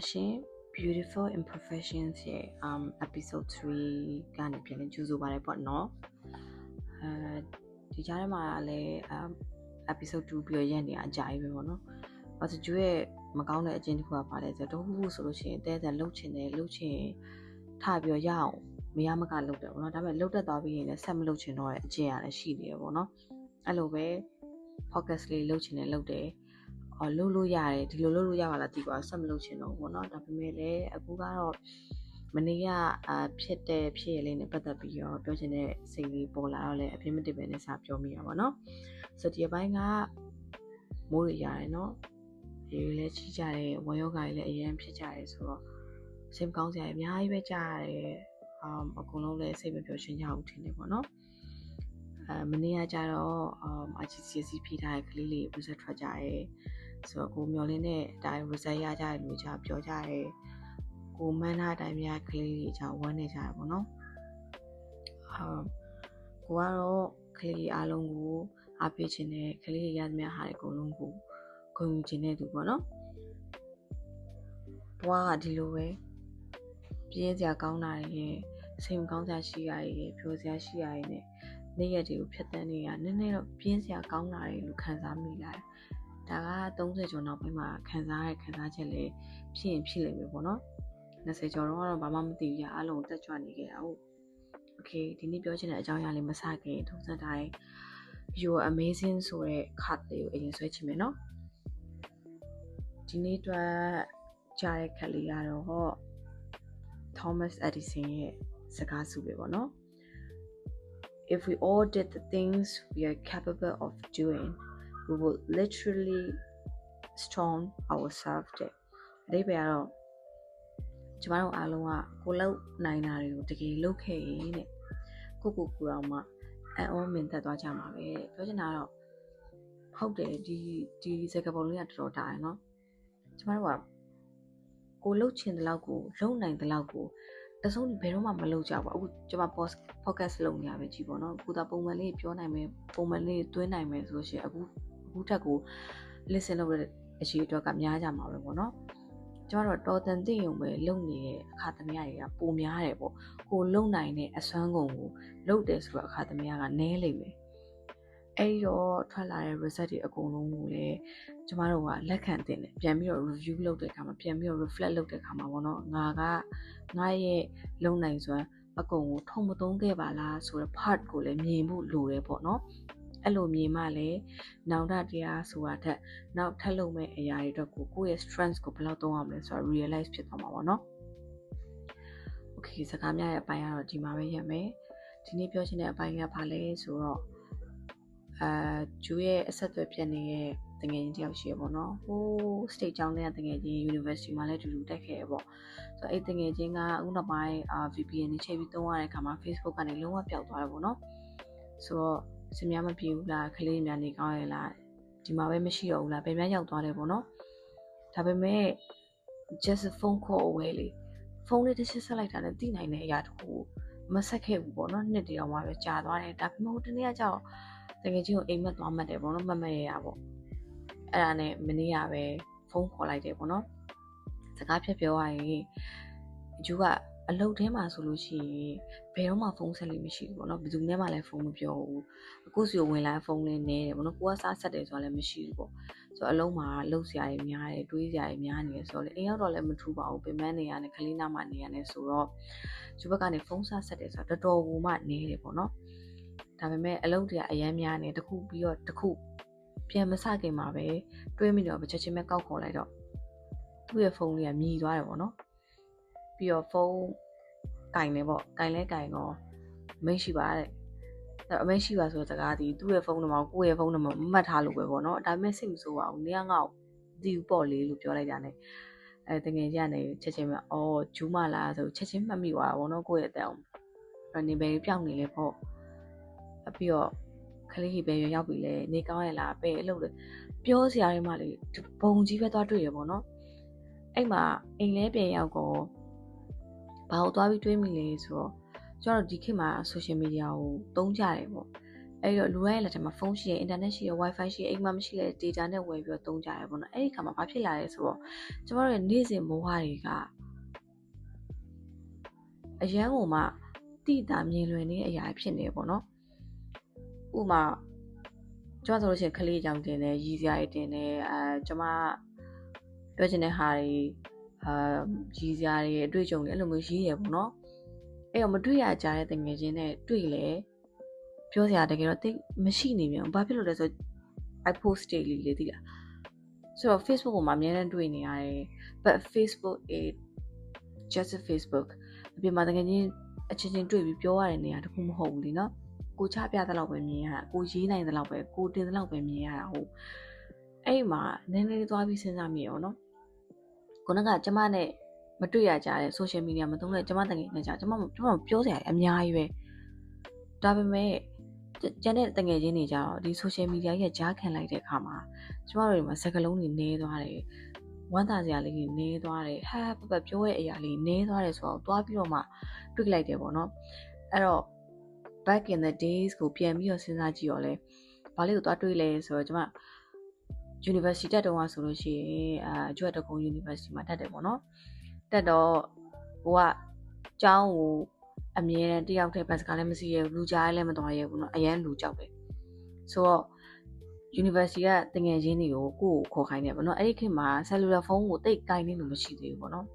ရှင် Beautiful Imperfections ရဲ့ episode 3 ကနေပြန်လည်ကြိုဆိုပါရပေါ့နော်ဒီကြားထဲမှာလည်း episode 2ပြီးရက်နေအကြာကြီးပဲပေါ့နော်ဘာလို့ကျွေးမကောင်းတဲ့အကျင့်တစ်ခုကပါလဲဆိုတော့ဟုတ်ဆိုလို့ရှိရင်တဲတဲလှုပ်ချင်ထပြီးရအောင်မရမကလှုပ်တယ်ပေါ့နော်ဒါပေမဲ့လှုပ်တတ်သွားပြီးရင်လည်းဆက်မလှုပ်ချင်တော့တဲ့အကျင့်ရတယ်ရှိနေတယ်ပေါ့နော်အဲ့လိုပဲ focus လေးလှုပ်ချင်တယ်လှုပ်တယ်လှုပ်လို့ရတယ်ဒီလိုလှုပ်လို့ရပါလားဒီကွာဆက်မလှုပ်ချင်တော့ဘူးเนาะဒါပေမဲ့လည်းအခုကတော့မနေ့ကဖြစ်တဲ့ဖြစ်ရလေးနဲ့ပတ်သက်ပြီးတော့ပြောချင်တဲ့စိတ်လေးပေါ်လာတော့လည်းအပြင်းမတစ်ပဲနဲ့စပြောမိတာပါเนาะဆိုတော့ဒီအပိုင်းကမိုးရရတယ်เนาะရေလည်းချီကြတယ်ဝါယောဂါကြီးလည်းအရင်ဖြစ်ကြတယ်ဆိုတော့စိတ်မကောင်းစရာအများကြီးပဲကြားရတယ်အကုန်လုံးလည်းစိတ်မပျော်ရွှင်ကြဘူးထင်တယ်ပေါ့เนาะမနေ့ကကြတော့IGCSE ဖြေထားတဲ့ကလေးလေး result ထွက်ကြတယ်ဆိုတော့ကိုမျောလင်းတဲ့အတိုင်း result ရကြတယ်လို့ကြာပြောကြတယ်ကိုမှန်းထားတဲ့အတိုင်းများကလေးတွေကြာဝမ်းနေကြတယ်ပေါ့နော်ကိုကတော့ကလေးအားလုံးကိုအားပေးခြင်းနဲ့ကလေးရသမျှဟာအကုန်လုံးကိုဂုဏ်ယူခြင်းနဲ့တူပေါ့နော်ဘွားကဒီလိုပဲပြင်းစရာကောင်းတာတွေစိတ်မကောင်းစရာရှိရတွေဖြိုစရာရှိရတွေနဲ့နေ့ရက်တွေကိုဖြတ်တန်းနေရနည်းနည်းတော့ပြင်းစရာကောင်းတာတွေလို့ခံစားမိလာတယ်ဒါက30ကျော်နောက်ပိုင်းမှာခံစားချက်လေးဖြစ်ရင်ဖြစ်လိမ့်မယ်ပေါ့နော်20ကျော်တော့ဘာမှမသိဘူးအားလုံးတက်ကြွနေခဲ့တာဟုတ် Okay ဒီနေ့ပြောချင်တဲ့အကြောင်းအရာလေးမစခင်ထုံးစံတိုင်း You are amazing ဆိုတဲ့ card လေးကိုအရင်ဆွဲချင်မယ်နော်ဒီနေ့အတွက်ကြားတဲ့ခက်လေးကတော့ Thomas Edison ရဲ့စကားစုပဲပေါ့နော်If we all did the things we are capable of doing, we will literally stone ourselves. အဓိပ္ပာယ်ကတော့ကျမတို့အားလုံးကကိုလောက်နိုင်တာတွေကိုတကယ်လုပ်ခဲ့ရင်တဲ့ကိုတော့မှအံ့ဩမြင်သက်သွားကြမှာပဲပြောချင်တာကတော့ဟုတ်တယ်ဒီစကားပုံလေးကတော်တော်တားရယ်နော်ကျမတို့ကကိုလှုပ်ချင်တဲ့လောက်ကိုလုံနိုင်တဲ့လောက်ကိုတဆုံးဘယ်တော့မှမလုပ်ကြဘူးအခုကျွန်မ podcast လုပ်နေရပဲကြည့်ပေါ့နော်ကိုသာပုံမှန်လေးပြောနိုင်မယ်ပုံမှန်လေးသွင်းနိုင်မယ်ဆိုလို့ရှိရင်အခုထက်ကို listen လုပ်တဲ့အချိန်အတွက်ကများကြမှာပဲပေါ့နော်ကျွန်တော်တော်တန်သိရုံပဲလုပ်နေတဲ့အခါသမယတွေကပိုများတယ်ပေါ့ကိုလုံနိုင်တဲ့အစွမ်းကုန်ကိုလုပ်တယ်ဆိုတော့အခါသမယကနည်းလိမ့်မယ်အဲ့တော့ထွက်လာတဲ့ result တွေအကုန်လုံးကိုလည်းကျမတို့ကလက်ခံသင့်တယ်ပြန်ပြီးတော့ review လုပ်တဲ့အခါမှာပြန်ပြီးတော့ reflect လုပ်တဲ့အခါမှာပေါ့နော်ငါရဲ့လုံနိုင်စွမ်းအကုန်ကိုထုံမသုံးခဲ့ပါလားဆိုတော့ part ကိုလည်းမြင်ဖို့လိုတယ်ပေါ့နော်အဲ့လိုမြင်မှလည်းနောင်တတရားဆိုတာထက်နောက်ထပ်လုပ်မဲ့အရာတွေအတွက်ကိုယ့်ရဲ့ strength ကိုဘယ်လောက်သုံးအောင်လဲဆိုတော့ realize ဖြစ်သွားမှာပေါ့နော် Okay စကားများရဲ့အပိုင်းကတော့ဒီမှာပဲရပ်မယ်ဒီနေ့ပြောချင်တဲ့အပိုင်းကဘာလဲဆိုတော့ကျူရဲ့အဆက်အသွယ်ပြတ်နေတဲ့တငယ်ချင်းတယောက်ရှိရပေါ့နော်ဟို state ကျောင်းထဲကတငယ်ချင်း university မှာလည်းတူတက်ခဲ့ရပေါ့ဆိုတော့အဲ့တငယ်ချင်းကအခုနောက်ပိုင်းVPN နဲ့ချိန်ပြီးသုံးရတဲ့အခါမှာ Facebook ကနေလုံးဝပျောက်သွားတယ်ပေါ့နော်ဆိုတော့စင်များမပြေဘူးလားကလေးများနေကောင်းရဲ့လားဒီမှာပဲမရှိတော့ဘူးလားဘယ်များရောက်သွားလဲပေါ့နော်ဒါပေမဲ့ just a phone call away လေဖုန်းလေးတစ်ချက်ဆက်လိုက်တာနဲ့သိနိုင်တဲ့အရာတခုမဆက်ခဲ့ဘူးပေါ့နော်နှစ်တည်းအောင်မှပဲကြာသွားတယ်ဒါပေမဲ့ဟိုတနေ့ကကြောက်တကယ်ချင်းကိုအိမ်မက်သွားမှတ်တယ်ပေါ့နော်မတ်ရရပေါ့အဲ့ဒါနဲ့မနေ့ကပဲဖုန်းခေါ်လိုက်တယ်ပေါ့နော်စကားဖြတ်ပြောရရင်ဂျူကအလုပ်ထဲမှာဆိုလို့ရှိရင်ဘယ်တော့မှဖုန်းဆက်လို့မရှိဘူးပေါ့နော်ဘယ်သူနဲ့မှလည်းဖုန်းမပြောဘူးအခုစီကိုဝင်လာဖုန်းလေးနည်းတယ်ပေါ့နော်ကိုကစားဆက်တယ်ဆိုတာလည်းမရှိဘူးပေါ့ဆိုတော့အလုံးမှာလှုပ်စရာတွေများတယ်တွေးစရာတွေများနေတယ်ဆိုတော့လေအိမ်ရောက်တော့လည်းမထူပါဘူးပင်မနေရတယ်ခလေးနာမှနေရတယ်ဆိုတော့ဂျူဘက်ကနေဖုန်းစားဆက်တယ်ဆိုတော့တော်တော်မှနည်းတယ်ပေါ့နော်ဒါပေမဲ့အလုပ်တွေကအများများနေတစ်ခုပြီးတော့တစ်ခုပြန်မစခင်မှာပဲတွေးမိတော့ချက်ချင်းပဲကောက်ခေါ်လိုက်တော့သူ့ရဲ့ဖုန်းလေးကမြည်သွားတယ်ပေါ့နော်ပြီးတော့ဖုန်းကင်နေပေါ့ကင်လဲကင်တော့မိတ်ရှိပါတဲ့အမိတ်ရှိပါဆိုတဲ့စကားဒီသူ့ရဲ့ဖုန်းနံပါတ်ကိုယ့်ရဲ့ဖုန်းနံပါတ်မှတ်ထားလို့ပဲပေါ့နော်ဒါပေမဲ့စိတ်မဆိုးပါဘူးနေကငါ့ကိုဒီပေါ့လေးလို့ပြောလိုက်တာ ਨੇ တကယ်ကြီးကနေချက်ချင်းပဲဂျူးမလားဆိုချက်ချင်းမှတ်မိသွားတာပေါ့နော်ကိုယ့်ရဲ့အတန်အောင်နေပဲပြောင်းနေလေပေါ့ပြီးတော့ခလေးကြီးပဲရောက်ပြီလေနေကောင်းရဲ့လားပဲအလုပ်လေပြောစရာတွေမှလေဘုံကြီးပဲသွားတွေ့ရပေါ့နော်အဲ့မှာအိမ်လဲပြန်ရောက်တော့ဘာလို့သွားပြီးတွေးမိလဲဆိုတော့ကျတော့ဒီခေတ်မှာ social media ကိုသုံးကြတယ်ပေါ့ အဲ့တော့လူတိုင်းရဲ့လက်ထဲမှာဖုန်းရှိရယ် internet ရှိရယ် wifi ရှိရယ်အိမ်မှာမရှိတဲ့ data နဲ့ဝယ်ပြီးတော့သုံးကြရပေါ့နော်အဲ့ဒီခါမှာဘာဖြစ်လာလဲဆိုတော့ကျမတို့ရဲ့နေ့စဉ်ဘဝတွေကအရန်ကိုမှတိတာမြင်လွယ်နေတဲ့အရာဖြစ်နေပေါ့နော်ဥမာကျမဆိုလို့ရှိရင်ကလေးကြောင်တင်တယ်ရည်စရာတွေတင်တယ်ကျမပြောချင်တဲ့ဟာတွေရည်စရာတွေအတွေ့အကြုံတွေအဲ့လိုမျိုးရေးရပေါ့နော်အဲ့တော့မတွေ့ရကြတဲ့တကယ်ချင်းနဲ့တွေ့လေပြောစရာတကယ်တော့တိတ်မရှိနေပြန်ဘာဖြစ်လို့လဲဆိုတော့ I post daily လေသိလားဆိုတော့ Facebook ပေါ်မှာအများနဲ့တွေ့နေရတယ် but Facebook is just a Facebook အပြင်မှာတကယ်ချင်းအချင်းချင်းတွေ့ပြီးပြောရတဲ့နေရာတခုမဟုတ်ဘူးလीနော်ကိုချပြတဲ့လောက်ပဲမြင်ရတာကိုရေးနိုင်တဲ့လောက်ပဲကိုတင်တဲ့လောက်ပဲမြင်ရတာဟုတ်အဲ့မှာနည်းနည်းသွားပြီးစဉ်းစားမိရောနော်ခုနကကျမနဲ့မတွေ့ရကြတဲ့ social media မသုံးတဲ့ကျမတကယ်နဲ့ကျမပြောစရာအများကြီးပဲဒါပေမဲ့ကျန်တဲ့တကယ်ချင်းတွေကြတော့ဒီ social media ရဲ့ကြားခံလိုက်တဲ့အခါမှာကျမတို့တွေမှာစကားလုံးတွေနည်းသွားတယ်ဝမ်းသာစရာလေးတွေနည်းသွားတယ်ပပပြောရဲ့အရာလေးနည်းသွားတယ်ဆိုတော့တွားပြီးတော့မှတွေ့လိုက်တယ်ပေါ့နော်အဲ့တော့ back in the days ကိုပြန်ပြီးတော့စဉ်းစားကြည့်တော့လဲဘာလေးကိုတွားတွေ့လဲဆိုတော့ကျမ university တက်တော့ဆိုလို့ရှိရင်ကျွတ်တကုံ university မှာတက်တယ်ပေါ့နော်တက်တော့ဟိုကကျောင်းကိုအမြဲတမ်းတယောက်တည်းဘတ်စကားလည်းမစီရဘူးလူကြားလည်းမတော်ရဘူးเนาะအရန်လူကြောက်တယ်ဆိုတော့ university ကတငယ်ချင်းတွေကိုခေါ်ခိုင်းတယ်ပေါ့เนาะအဲ့ဒီခေတ်မှာ cellular phone ကိုတိတ်ကိုင်နေလို့မရှိသေးဘူးပေါ့เนาะ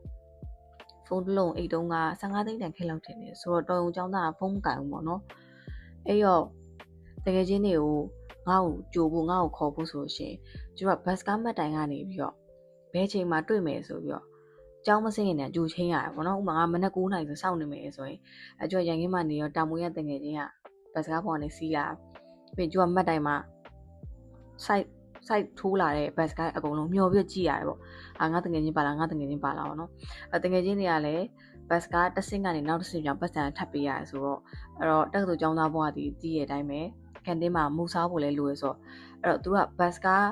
ဖုန်းတစ်လုံးအိတ်တုံးက15သိန်းတန်ခက်လောက်ထင်တယ်ဆိုတော့တော်ုံကျောင်းသားကဖုန်းကိုင်ဘူးပေါ့เนาะအဲ့တော့တကယ်ချင်းတွေကိုငါ့ကိုကြိုဖို့ငါ့ကိုခေါ်ဖို့ဆိုလို့ရှိရင်ကျတော့ဘတ်စကားမှတ်တိုင်ကနေပြီးတော့ဘယ်ချိန်မှတွေ့မယ်ဆိုပြီးတော့ကျောင်းမစင်းရင်လည်းကြိုချင်းရတယ်ပေါ့နော်ဥပမာငါမနက်9နာရီဆိုစောင့်နေမယ်ဆိုရင်အကျော်ရန်ကင်းမှနေရောတာမွေးရတငယ်ချင်းကဘတ်စကားပေါ်ကနေစီးလာပြီးကျကမှတ်တိုင်မှာ site ထိုးလာတဲ့ဘတ်စကားအကုန်လုံးမျောပြီးကြည့်ရတယ်ပေါ့ငါတငယ်ချင်းပါလားငါတငယ်ချင်းပါလားပေါ့နော်တငယ်ချင်းတွေကလည်းဘတ်စကားတစ်ဆင့်ကနေနောက်တစ်ဆင့်ပြောင်းပတ်စံထပ်ပေးရတယ်ဆိုတော့အဲ့တော့တက္ကသိုလ်ကျောင်းသားဘဝတည်တည်ရဲ့အတိုင်းပဲကန်တင်းမှာမူစားဖို့လဲလိုရဆိုတော့အဲ့တော့သူကဘတ်စကား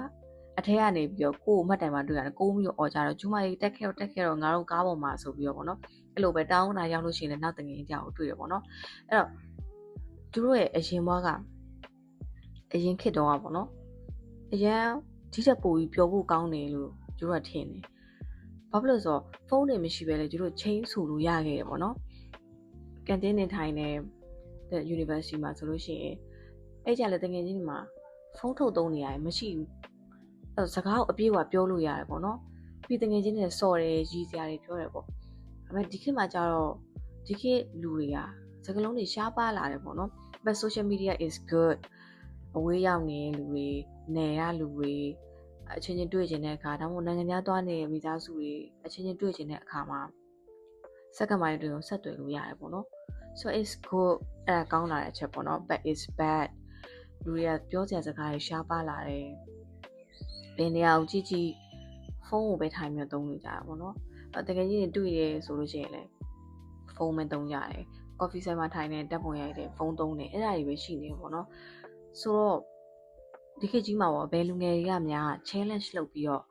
အထက်ကနေပြီးတော့ကိုယ်မှတ်တိုင်မှာတွေ့ရတယ်ကိုပြီးတော့អော်ကြတော့ကျမကြီးတက်ခဲ့တော့ငါတို့ကားပေါ်မှာဆိုပြီးတော့ပေါ့နော်အဲ့လိုပဲတောင်းတာရောက်လို့ရှိရင်လည်းနောက်တငယ်ချင်းကြောက်တွေ့ရပေါ့နော်အဲ့တော့သူတို့ရဲ့အရင်ဘွားကအရင်ခေတ်တုန်းကပေါ့နော်အရန်ဒီချက်ပို့ပြီးပျော်ဖို့ကောင်းတယ်လို့သူတို့ကထင်တယ်ဘာဖြစ်လို့ဆိုတော့ဖုန်းတွေမရှိဘဲလေသူတို့ချိန်ဆူလို့ရခဲ့တယ်ပေါ့နော်ကန်တင်းနေထိုင်တဲ့ university မှာဆိုလို့ရှိရင်အဲ့ကြလည်းတကယ်ချင်းဒီမှာဖုန်းထုတ်သုံးနေရတယ်မရှိဘူးအဲ့စကားကိုအပြည့်အဝပြောလို့ရတယ်ပေါ့နော်ပြီးတကယ်ချင်းတွေစော်တယ်ရည်စရာတွေပြောတယ်ပေါ့ဒါပေမဲ့ဒီခေတ်မှာကျတော့ဒီခေတ်လူတွေကစကားလုံးတွေရှားပါလာတယ်ပေါ့နော် but social media is good အဝေးရောက်နေတဲ့လူတွေနယ်ရလူတွေအချင်းချင်းတွေ့ကျင်တဲ့အခါဒါမှမဟုတ်နိုင်ငံခြားသွားနေတဲ့မိသားစုတွေအချင်းချင်းတွေ့ကျင်တဲ့အခါမှာစက္ကန့်ပိုင်းတွေကိုဆက်သွယ်လို့ရတယ်ပေါ့နော် so it's good အဲ့ဒါကောင်းလာတဲ့အချက်ပေါ့နော် but it's bad လူတွေကပြောစရာစကားတွေရှားပါလာတယ်ဘယ်နေရာကိုကြည့်ဖုန်းကိုပဲထိုင်ပြီးသုံးနေကြတာပေါ့နော်တကယ်ကြီးတွေ့ရဲဆိုလို့ရှိရင်လည်းဖုန်းပဲသုံးကြတယ် coffee ဆိုင်မှာထိုင်နေတက်ပုံရိုက်တယ်ဖုန်းသုံးတယ်အဲ့ဒါတွေပဲရှိနေပေါ့နော်ဆိုတော့ဒီခေတ်ကြီးမှာပေါ့ဘယ်လူငယ်တွေကများ challenge လုပ်ပြီးတော့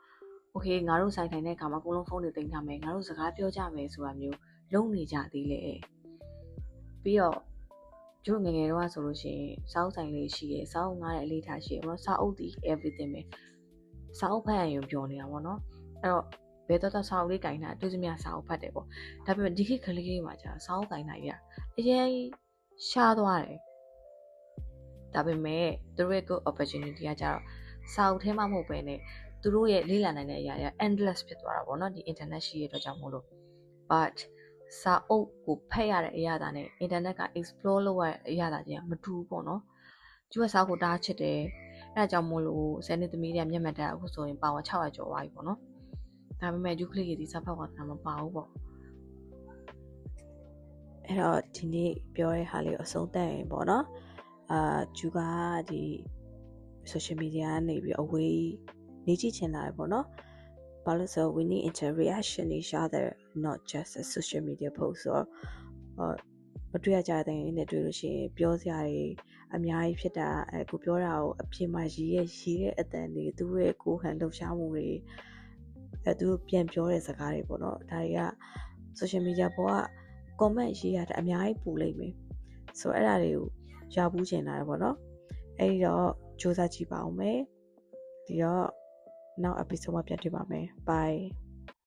okay ငါတို့ဆိုင်ထိုင်တဲ့အခါမှာအကုန်လုံးဖုန်းတွေတင်ထားမယ်ငါတို့စကားပြောကြမယ်ဆိုတာမျိုးလုပ်နေကြသေးလေပြီးတော့ကျို့ငယ်ငယ်တော့ဆိုလို့ရှိရင်စောက်ဆိုင်လေးရှိတယ်စောက်ငားတဲ့အလေးထားရှိတယ်ပေါ့နော်စောက်အုပ်တီ everything ပဲစောက်ဖတ်ရင်ပြောနေတာပေါ့နော်အဲ့တော့ဘယ်တော့စောက်လေးကင်တာတွေ့စမြစောက်ဖတ်တယ်ပေါ့ဒါပေမဲ့ဒီခေတ်ကလေးလေးမှာကြာစောက်ကင်တာကြီးအရင်ရှားသွားတယ်ဒါပေမဲ့သူတို့ရဲ့ good opportunity ကကြတော့စောက်ထဲမှာမဟုတ်ပဲနဲ့သူတို့ရဲ့လေ့လာနိုင်တဲ့အရာတွေက endless ဖြစ်သွားတာပေါ့နော်ဒီ internet ရှိရတဲ့အတွက်ကြောင့်မို့လို့ but စာအုပ်ကိုဖတ်ရတဲ့အရာတာနဲ့ internet က explore လုပ်ရတဲ့အရာတာကြီးကမတူဘူးပေါ့နော်ကျူကစာအုပ်ကိုတားချစ်တယ်အဲဒါကြောင့်မို့လို့ဆယ်နှစ်သမီးတွေကမျက်မှန်တက်အခုဆိုရင်ပါဝါ600ကျော်သွားပြီပေါ့နော်ဒါပေမဲ့ယူကလစ်ကြီးစာဖတ်ဝါတာမပါဘူးပေါ့အဲ့တော့ဒီနေ့ပြောတဲ့ဟာလေးကိုအဆုံးသတ်ရင်ပေါ့နော်ကျူကဒီ social media ကနေပြီးအဝေးနေကြည့်ချင်လာတယ်ပေါ့နော်ဘာလို့ဆို we need interaction each other not just a social media post ဆိုမတွေ့ရကြတဲ့နဲ့တွေ့လို့ရှိရင်ပြောစရာတွေအများကြီးဖြစ်တာကိုပြောတာကိုအပြင်မှာရေးတဲ့အတန်တွေသူ့ရဲ့ကိုယ်ခံလှုပ်ရှားမှုတွေသူပြန်ပြောတဲ့စကားတွေပေါ့နော်ဒါတွေက social media ပေါ်က comment ရေးရတဲ့အများကြီးပူလိမ့်မယ်ဆိုတော့အဲ့ဒါတွေကိုရဘူးချင်တာပေါ့နော် အဲ့ဒီတော့စူးစမ်းကြည့်ပါဦးမယ်ဒီတော့နောက် episode မှာပြန်တွေ့ပါမယ် bye